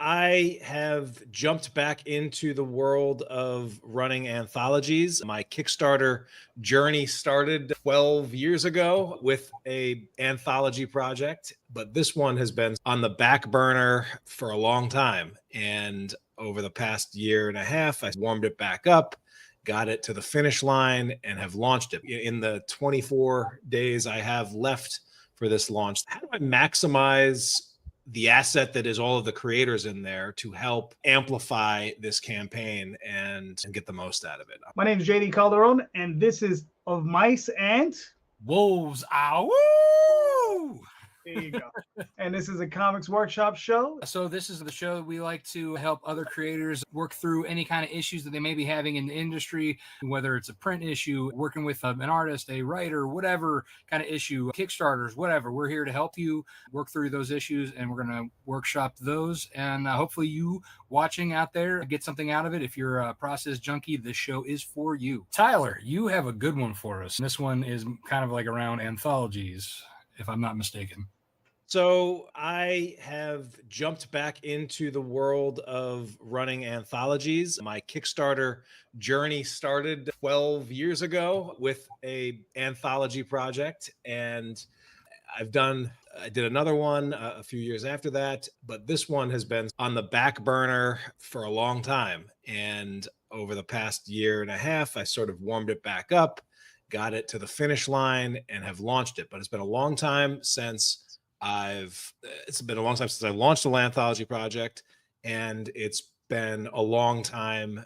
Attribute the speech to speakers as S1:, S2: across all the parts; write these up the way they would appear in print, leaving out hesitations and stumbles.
S1: I have jumped back into the world of running anthologies. My Kickstarter journey started 12 years ago with a anthology project, but this one has been on the back burner for a long time. And over the past year and a half, I warmed it back up, got it to the finish line, and have launched it. In the 24 days I have left for this launch, how do I maximize the asset that is all of the creators in there to help amplify this campaign and get the most out of it?
S2: My name is JD Calderon, and this is Of Mice and
S3: Wolves. Ow!
S2: There you go. And this is a comics workshop show.
S3: So this is the show that we like to help other creators work through any kind of issues that they may be having in the industry, whether it's a print issue, working with an artist, a writer, whatever kind of issue, Kickstarters, whatever. We're here to help you work through those issues, and we're going to workshop those. And hopefully you watching out there get something out of it. If you're a process junkie, this show is for you. Tyler, you have a good one for us. This one is kind of like around anthologies, if I'm not mistaken.
S1: So I have jumped back into the world of running anthologies. My Kickstarter journey started 12 years ago with a anthology project, and I did another one a few years after that, but this one has been on the back burner for a long time. And over the past year and a half, I sort of warmed it back up, got it to the finish line, and have launched it. But it's been a long time since I launched the anthology project, and it's been a long time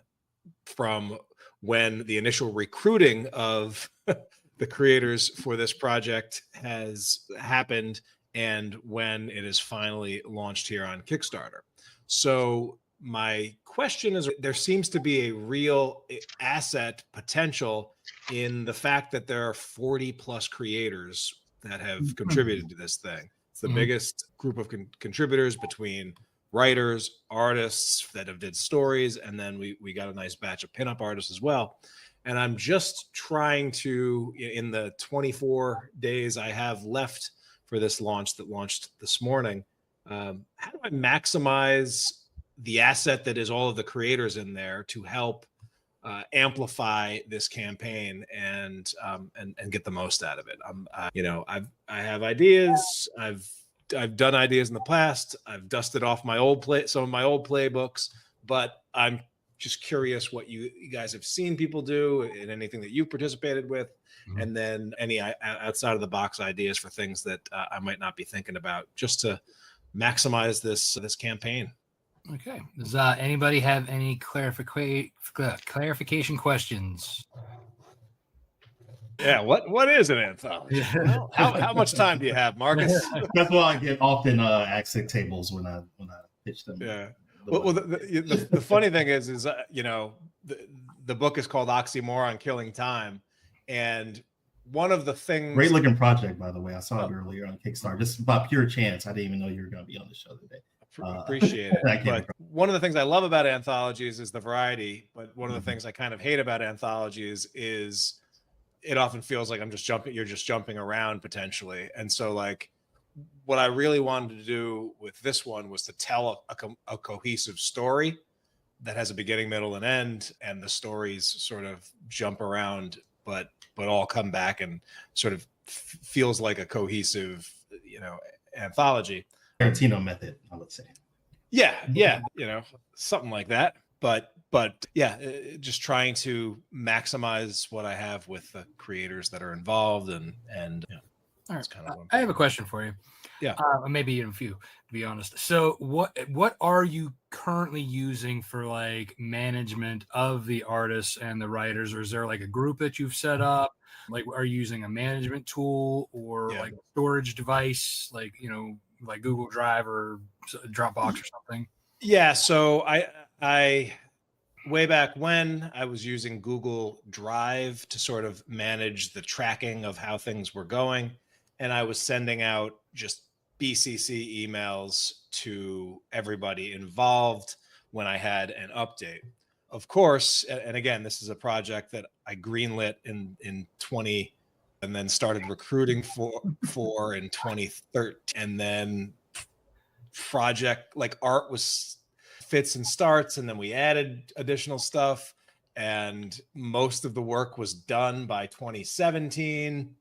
S1: from when the initial recruiting of the creators for this project has happened and when it is finally launched here on Kickstarter. So my question is, there seems to be a real asset potential in the fact that there are 40 plus creators that have contributed to this thing. It's the biggest group of contributors between writers, artists that have did stories, and then we got a nice batch of pinup artists as well. And I'm just trying to, in the 24 days I have left for this launch that launched this morning, how do I maximize the asset that is all of the creators in there to help amplify this campaign and get the most out of it? I have ideas. I've done ideas in the past. I've dusted off some of my old playbooks, but I'm just curious what you guys have seen people do and anything that you've participated with, and then any outside of the box ideas for things that I might not be thinking about, just to maximize this campaign.
S3: Okay. Does anybody have any clarification questions?
S1: Yeah. What is an anthology? Well, how much time do you have, Marcus?
S4: That's why I get often accent tables when I pitch them.
S1: Yeah. Well, the funny thing is the book is called Oxymoron: Killing Time, and one of the things.
S4: Great looking project, by the way. I saw it earlier on Kickstarter. Just by pure chance, I didn't even know you were going to be on the show today.
S1: Appreciate it. But one of the things I love about anthologies is the variety. But one of the things I kind of hate about anthologies is it often feels like you're just jumping around potentially. And so like what I really wanted to do with this one was to tell a cohesive story that has a beginning, middle, and end, and the stories sort of jump around, but all come back and sort of feels like a cohesive, anthology.
S4: Tarantino method, I would say.
S1: Yeah, something like that. But yeah, just trying to maximize what I have with the creators that are involved, and
S3: all right. I have a question for you.
S1: Yeah,
S3: maybe even a few, to be honest. So, what are you currently using for like management of the artists and the writers, or is there like a group that you've set up? Like, are you using a management tool or like a storage device, like like Google Drive or Dropbox or something?
S1: Yeah. So I way back when I was using Google Drive to sort of manage the tracking of how things were going, and I was sending out just BCC emails to everybody involved when I had an update. Of course, and again, this is a project that I greenlit in 20, and then started recruiting for in 2013, and then project like art was fits and starts, and then we added additional stuff, and most of the work was done by 2017.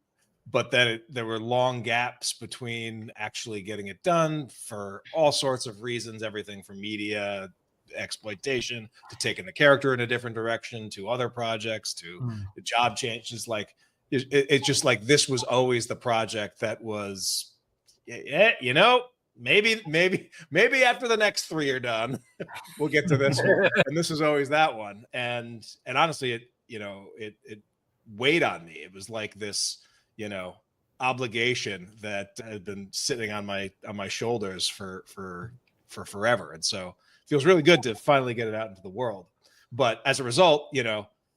S1: But then there were long gaps between actually getting it done for all sorts of reasons, everything from media exploitation to taking the character in a different direction to other projects to the job changes. Like it's just like this was always the project that was, you know, maybe after the next 3 are done, we'll get to this one. And this is always that one. And honestly, it weighed on me. It was like this, obligation that had been sitting on my shoulders for forever. And so it feels really good to finally get it out into the world. But as a result,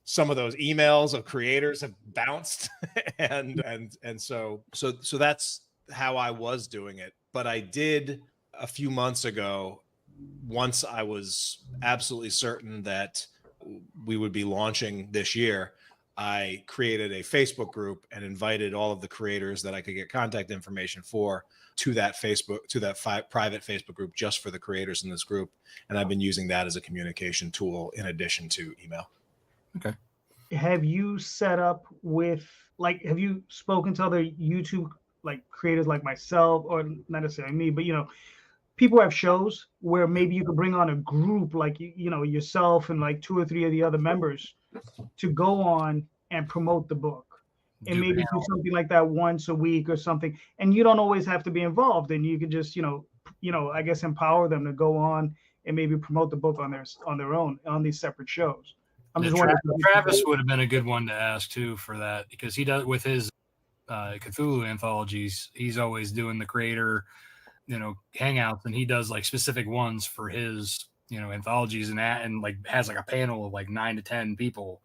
S1: some of those emails of creators have bounced and so that's how I was doing it. But I did a few months ago, once I was absolutely certain that we would be launching this year, I created a Facebook group and invited all of the creators that I could get contact information for to that private Facebook group just for the creators in this group. And I've been using that as a communication tool in addition to email.
S3: Okay.
S2: Have you set up with, have you spoken to other YouTube creators like myself, or not necessarily me, but people have shows where maybe you could bring on a group yourself and 2 or 3 of the other members to go on and promote the book, and maybe do something like that once a week or something. And you don't always have to be involved, and you could just I guess empower them to go on and maybe promote the book on their own on these separate shows. I'm just wondering.
S3: Travis would have been a good one to ask too for that, because he does with his Cthulhu anthologies. He's always doing the creator hangouts, and he does specific ones for his anthologies and that, and has a panel of 9 to 10 people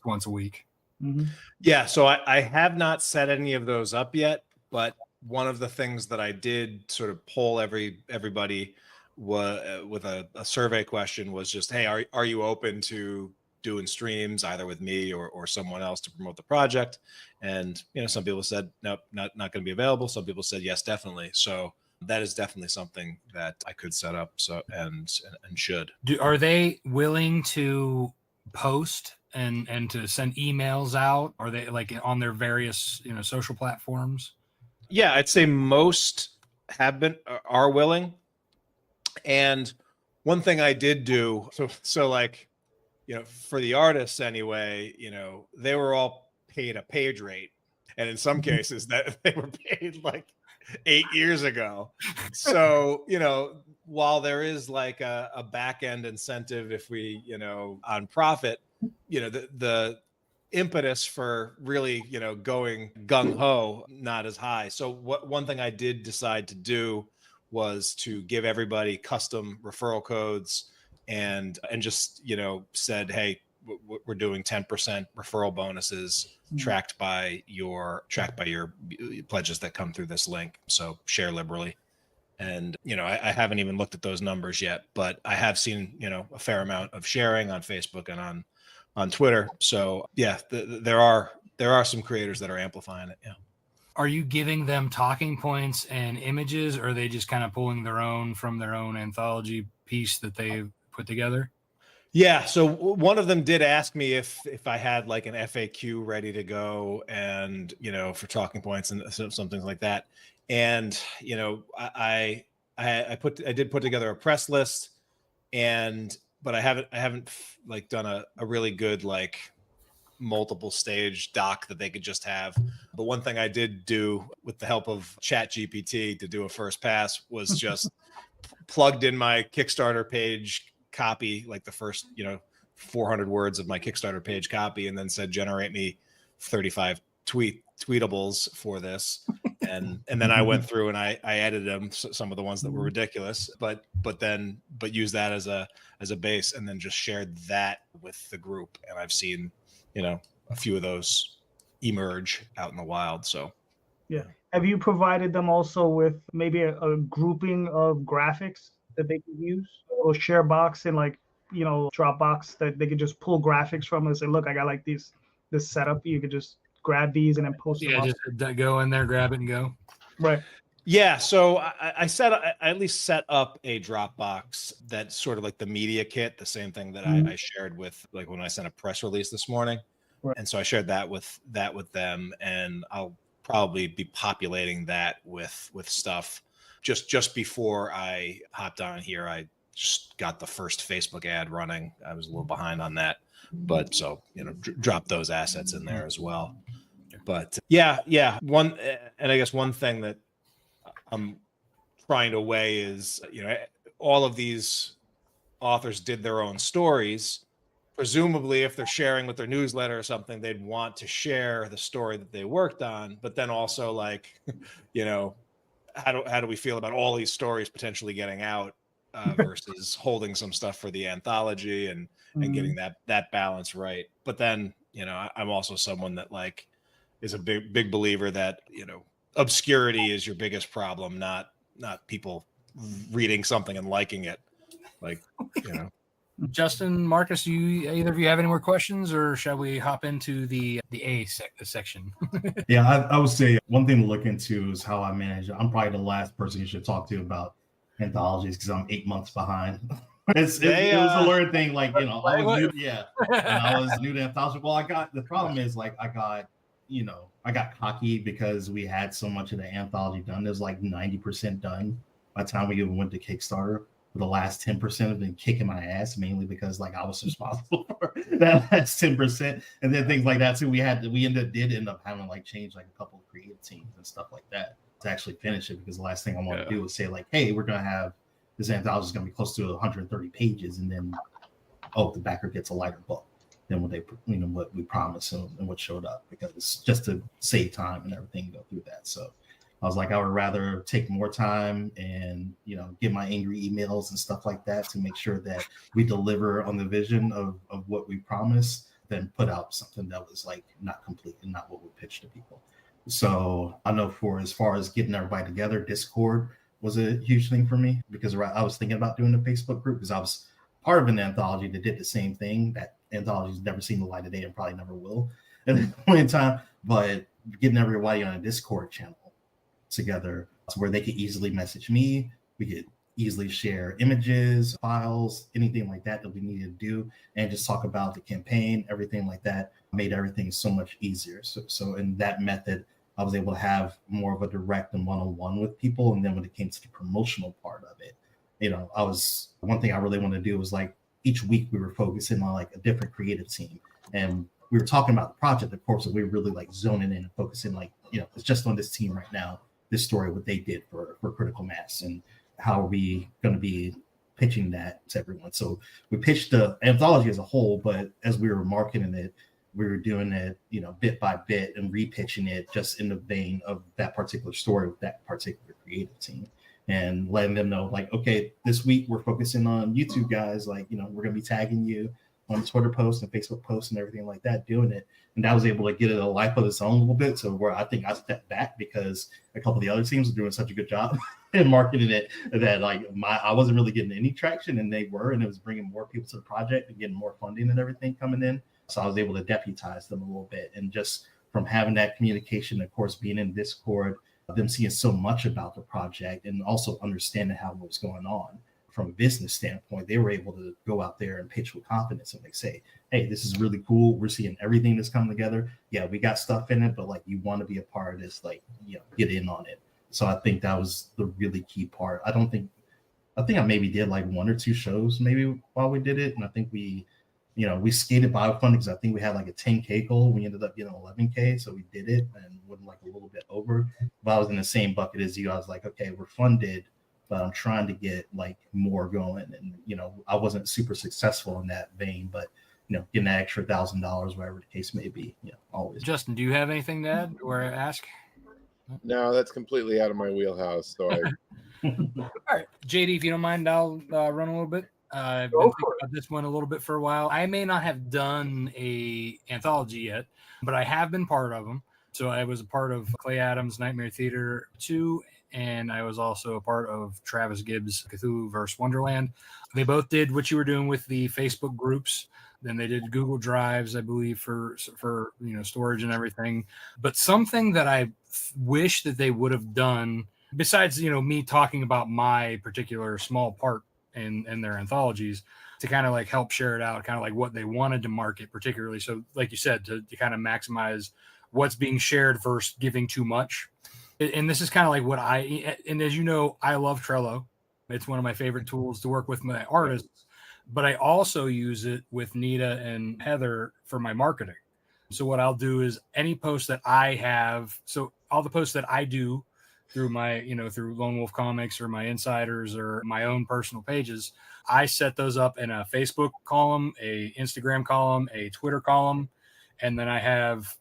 S3: once a week.
S2: Mm-hmm.
S1: Yeah, so I have not set any of those up yet, but one of the things that I did sort of poll everybody with a survey question was just, hey, are you open to doing streams either with me or someone else to promote the project? And some people said nope, not going to be available. Some people said yes, definitely. So that is definitely something that I could set up. So and should.
S3: Are they willing to post and to send emails out? Are they on their various social platforms?
S1: Yeah, I'd say most are willing. And one thing I did do, so for the artists anyway, they were all paid a page rate, and in some cases that they were paid 8 years ago. So, while there is a back end incentive if we, on profit, the impetus for really, going gung ho, not as high. So one thing I did decide to do was to give everybody custom referral codes and just, said, hey, we're doing 10% referral bonuses tracked by your pledges that come through this link. So share liberally. And, I haven't even looked at those numbers yet, but I have seen, a fair amount of sharing on Facebook and on Twitter. So yeah, there are some creators that are amplifying it. Yeah.
S3: Are you giving them talking points and images, or are they just kind of pulling their own from their own anthology piece that they've put together?
S1: Yeah. So one of them did ask me if I had an FAQ ready to go and, for talking points and something like that. And, I did put together a press list, but I haven't done a really good, multiple stage doc that they could just have. But one thing I did do with the help of ChatGPT to do a first pass was just plugged in my Kickstarter page copy, the first 400 words of my Kickstarter page copy, and then said generate me 35 tweetables for this, and then I went through and I edited them, some of the ones that were ridiculous, but use that as a base, and then just shared that with the group. And I've seen a few of those emerge out in the wild. So
S2: yeah. Have you provided them also with maybe a grouping of graphics that they can use, or share box in Dropbox that they could just pull graphics from and say, look, I got this setup. You could just grab these and then post them up.
S3: Just go in there, grab it and go.
S2: Right.
S1: Yeah, so I at least set up a Dropbox that's sort of like the media kit, the same thing that I shared with, like, when I sent a press release this morning.
S2: Right.
S1: And so I shared that with them, and I'll probably be populating that with stuff. Just before I hopped on here, I just got the first Facebook ad running. I was a little behind on that, but so, drop those assets in there as well. But yeah, and I guess one thing that I'm trying to weigh is, all of these authors did their own stories. Presumably, if they're sharing with their newsletter or something, they'd want to share the story that they worked on. But then also, like, how do we feel about all these stories potentially getting out versus holding some stuff for the anthology and getting that balance right? But then, I'm also someone that, like, is a big believer that, obscurity is your biggest problem, not people reading something and liking it. Like,
S3: Justin, Marcus, either of you have any more questions, or shall we hop into the section?
S4: Yeah, I would say one thing to look into is how I manage it. I'm probably the last person you should talk to about anthologies because I'm 8 months behind. It was a learned thing. Like, I was new, and I was new to anthology. Well, the problem is, like, I got cocky because we had so much of the anthology done. It was like 90% done by the time we even went to Kickstarter. The last 10% have been kicking my ass, mainly because, like, I was responsible for that last 10%, and then things like that too. We ended up having, like, change, like, a couple of creative teams and stuff like that to actually finish it, because the last thing I want to do is say, like, hey, we're gonna have this anthology is gonna be close to 130 pages, and then the backer gets a lighter book than what what we promised and what showed up, because it's just to save time and everything, go through that. So I was like, I would rather take more time and, get my angry emails and stuff like that to make sure that we deliver on the vision of what we promised than put out something that was, like, not complete and not what we pitched to people. So I know, for as far as getting everybody together, Discord was a huge thing for me, because I was thinking about doing a Facebook group, because I was part of an anthology that did the same thing. That anthology's never seen the light of day and probably never will at any point in time. But getting everybody on a Discord channel together, where they could easily message me, we could easily share images, files, anything like that we needed to do, and just talk about the campaign, everything like that, made everything so much easier. So in that method, I was able to have more of a direct and one-on-one with people. And then when it came to the promotional part of it, one thing I really wanted to do was, like, each week we were focusing on, like, a different creative team, and we were talking about the project, of course, and we were really, like, zoning in and focusing, like, it's just on this team right now, this story, what they did for Critical Mass, and how are we going to be pitching that to everyone. So we pitched the anthology as a whole, but as we were marketing it, we were doing it, bit by bit, and repitching it just in the vein of that particular story with that particular creative team, and letting them know, like, okay, this week we're focusing on YouTube guys, like, we're going to be tagging you on Twitter posts and Facebook posts and everything like that, doing it. And that was able to get it a life of its own a little bit. So where I think I stepped back because a couple of the other teams were doing such a good job in marketing it that, like, I wasn't really getting any traction, and they were, and it was bringing more people to the project and getting more funding and everything coming in. So I was able to deputize them a little bit, and just from having that communication, of course, being in Discord, them seeing so much about the project and also understanding how what's going on from a business standpoint, they were able to go out there and pitch with confidence, and they say, hey, this is really cool. We're seeing everything that's coming together. Yeah, we got stuff in it, but, like, you want to be a part of this, like, get in on it. So I think that was the really key part. I think I maybe did, like, 1 or 2 shows maybe while we did it. And I think we skated by funding, because I think we had, like, a 10K goal. We ended up getting 11K. So we did it and went, like, a little bit over. But I was in the same bucket as you. I was like, okay, we're funded, but I'm trying to get, like, more going. And, I wasn't super successful in that vein, but, getting that extra $1,000, whatever the case may be, always.
S3: Justin, do you have anything to add or ask?
S5: No, that's completely out of my wheelhouse. So
S3: All right, JD, if you don't mind, I'll run a little bit. I've been thinking about this one a little bit for a while. I may not have done a anthology yet, but I have been part of them. So I was a part of Clay Adams' Nightmare Theater 2, and I was also a part of Travis Gibbs' Cthulhu vs. Wonderland. They both did what you were doing with the Facebook groups. Then they did Google Drives, I believe, for storage and everything. But something that I wish that they would have done besides, me talking about my particular small part in their anthologies, to kind of like help share it out, kind of like what they wanted to market particularly. So like you said, to kind of maximize what's being shared versus giving too much. And this is kind of like what and as you know, I love Trello. It's one of my favorite tools to work with my artists, but I also use it with Nita and Heather for my marketing. So what I'll do is any post that I have, so all the posts that I do through my, through Lone Wolf Comics or my insiders or my own personal pages, I set those up in a Facebook column, a Instagram column, a Twitter column, and then I have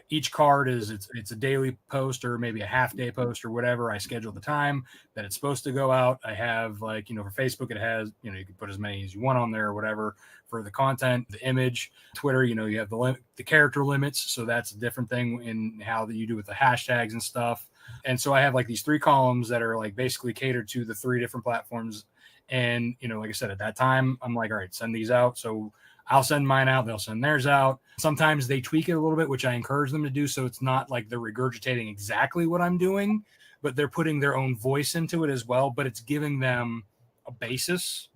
S3: each card it's a daily post or maybe a half day post or whatever. I schedule the time that it's supposed to go out. I have like, for Facebook, it has, you can put as many as you want on there or whatever for the content, the image. Twitter, you have the character limits. So that's a different thing in how that you do with the hashtags and stuff. And so I have like these 3 columns that are like basically catered to the 3 different platforms. And, like I said, at that time, I'm like, all right, send these out. So I'll send mine out. They'll send theirs out. Sometimes they tweak it a little bit, which I encourage them to do. So it's not like they're regurgitating exactly what I'm doing, but they're putting their own voice into it as well. But it's giving them a basis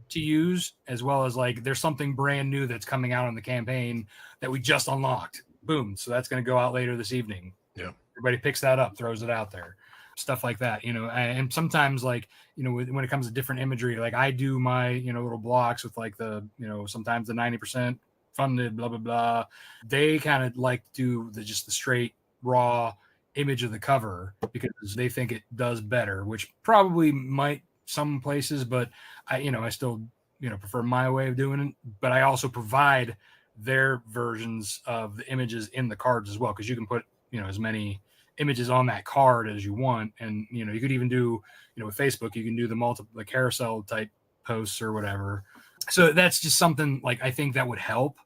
S3: to use, as well as like there's something brand new that's coming out on the campaign that we just unlocked. Boom. So that's going to go out later this evening.
S1: Yeah.
S3: Everybody picks that up, throws it out there. Stuff like that, and sometimes like, when it comes to different imagery, like I do my, little blocks with like the, sometimes the 90% funded, blah, blah, blah. They kind of like do just the straight raw image of the cover because they think it does better, which probably might some places, but I still, prefer my way of doing it. But I also provide their versions of the images in the cards as well. Cause you can put, as many images on that card as you want. And, you could even do, with Facebook, you can do the carousel type posts or whatever. So that's just something like, I think that would help,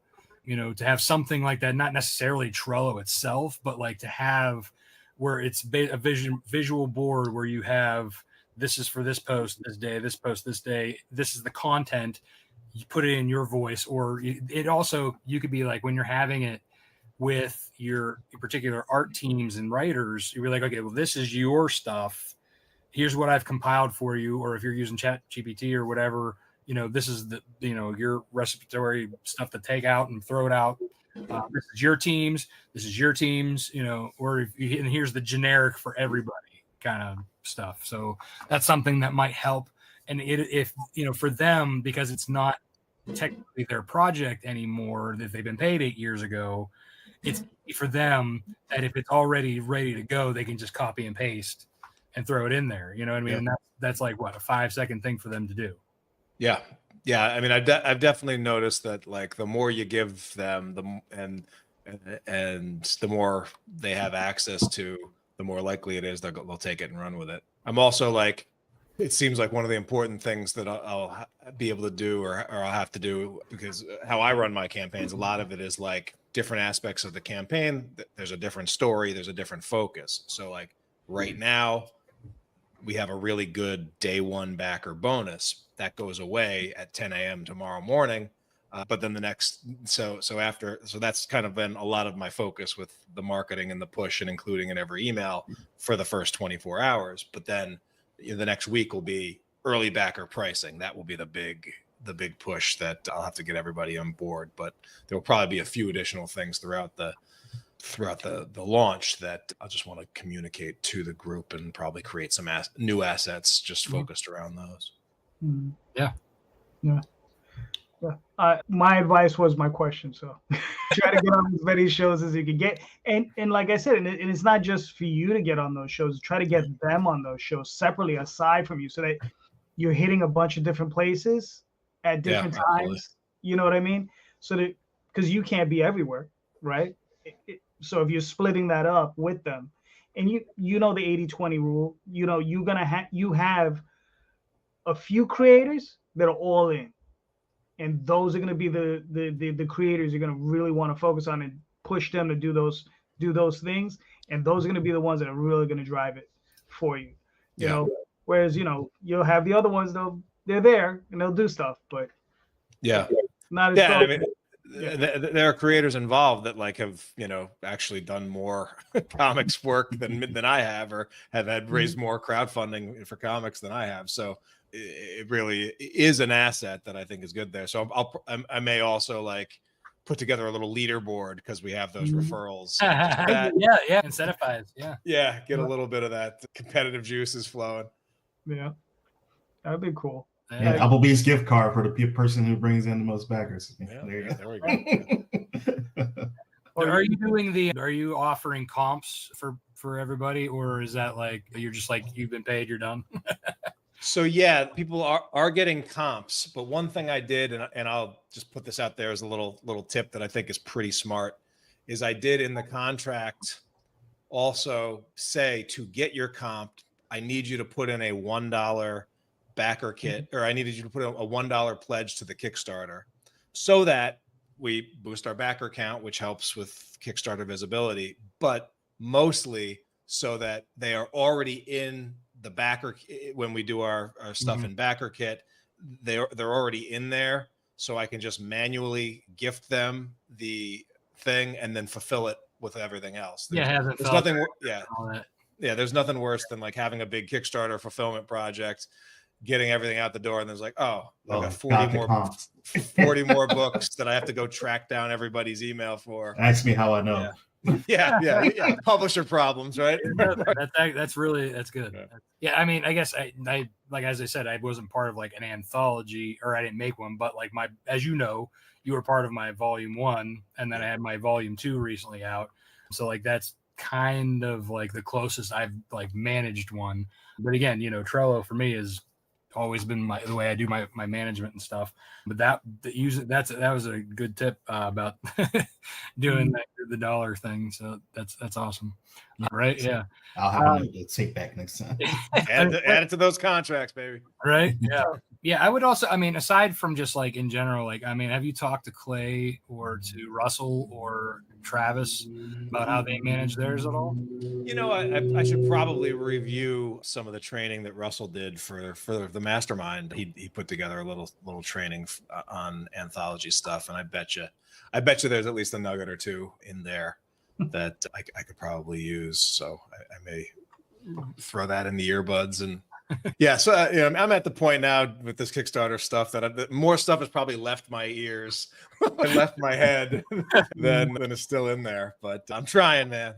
S3: to have something like that, not necessarily Trello itself, but like to have where it's a visual board where you have, this is for this post, this day, this post, this day, this is the content, you put it in your voice, or it also, you could be like, when you're having it with your particular art teams and writers, you're like, okay, well, this is your stuff. Here's what I've compiled for you. Or if you're using Chat GPT or whatever, this is the, your respiratory stuff to take out and throw it out. This is your teams. This is your teams, or and here's the generic for everybody kind of stuff. So that's something that might help. And if, for them, because it's not technically their project anymore, that they've been paid 8 years ago, it's for them that if it's already ready to go, they can just copy and paste and throw it in there. You know what I mean? Yeah. And that's like what, a 5-second thing for them to do.
S1: Yeah. Yeah. I mean, I've definitely noticed that like the more you give them, and the more they have access to, the more likely it is they'll take it and run with it. I'm also like, it seems like one of the important things that I'll be able to do or I'll have to do, because how I run my campaigns, a lot of it is like different aspects of the campaign. There's a different story. There's a different focus. So like right now we have a really good day 1 backer bonus that goes away at 10 a.m. tomorrow morning. But then the next, so that's kind of been a lot of my focus with the marketing and the push and including in every email for the first 24 hours. But then the next week will be early backer pricing. That will be the big push that I'll have to get everybody on board. But there will probably be a few additional things throughout the launch that I just want to communicate to the group and probably create some new assets just focused around those.
S3: Yeah.
S2: My advice was my question. So try to get on as many shows as you can get. And like I said, and it's not just for you to get on those shows, try to get them on those shows separately aside from you, so that you're hitting a bunch of different places at different times. Absolutely. You know what I mean? So that, because you can't be everywhere, right? So if you're splitting that up with them, and you know the 80-20 rule, you have a few creators that are all in. And those are going to be the creators you're going to really want to focus on and push them to do those things. And those are going to be the ones that are really going to drive it for you. You know, whereas, you'll have the other ones, they're there and they'll do stuff, but
S1: not
S2: as
S1: I mean, there are creators involved that like have, you know, actually done more comics work than I have, or have had raised more crowdfunding for comics than I have. So it really is an asset that I think is good there. So I may also like put together a little leaderboard because we have those referrals.
S3: Yeah, incentivize.
S1: Yeah, get a little bit of that competitive juices flowing.
S2: Yeah, that'd be cool.
S4: And Applebee's gift card for the person who brings in the most backers.
S1: Yeah,
S4: there you go.
S1: There we go.
S3: Are you doing are you offering comps for everybody, or is that like you're just like you've been paid, you're done?
S1: So yeah, people are getting comps, but one thing I did, and I'll just put this out there as a little tip that I think is pretty smart, is I did in the contract also say, to get your comp, I need you to put in a $1 backer kit, or I needed you to put a $1 pledge to the Kickstarter, so that we boost our backer count, which helps with Kickstarter visibility, but mostly so that they are already in the backer. When we do our stuff in backer kit, they're already in there, so I can just manually gift them the thing and then fulfill it with everything else. There's nothing. There's nothing worse than like having a big Kickstarter fulfillment project, getting everything out the door, and there's like, I've got 40 more books that I have to go track down everybody's email for.
S4: Ask me how I know.
S1: Yeah. Publisher problems, right?
S3: That's good. Yeah, I mean, I guess I like, as I said, I wasn't part of like an anthology, or I didn't make one, but like as you know, you were part of my volume 1, and then I had my volume 2 recently out. So like that's kind of like the closest I've like managed one. But again, you know, Trello for me is always been the way I do my management and stuff. But that was a good tip about doing the dollar thing. So that's awesome. Right. Yeah.
S4: I'll have a take back next time.
S1: Add it to those contracts, baby.
S3: Right. Yeah. Yeah. I would also, I mean, aside from just like in general, like, I mean, have you talked to Clay or to Russell or Travis about how they manage theirs at all?
S1: You know, I should probably review some of the training that Russell did for the mastermind. He put together a little training on anthology stuff, and I bet you there's at least a nugget or two in there that I could probably use. So I may throw that in the earbuds. And yeah, so I'm at the point now with this Kickstarter stuff that more stuff has probably left my ears and left my head than is still in there. But I'm trying, man.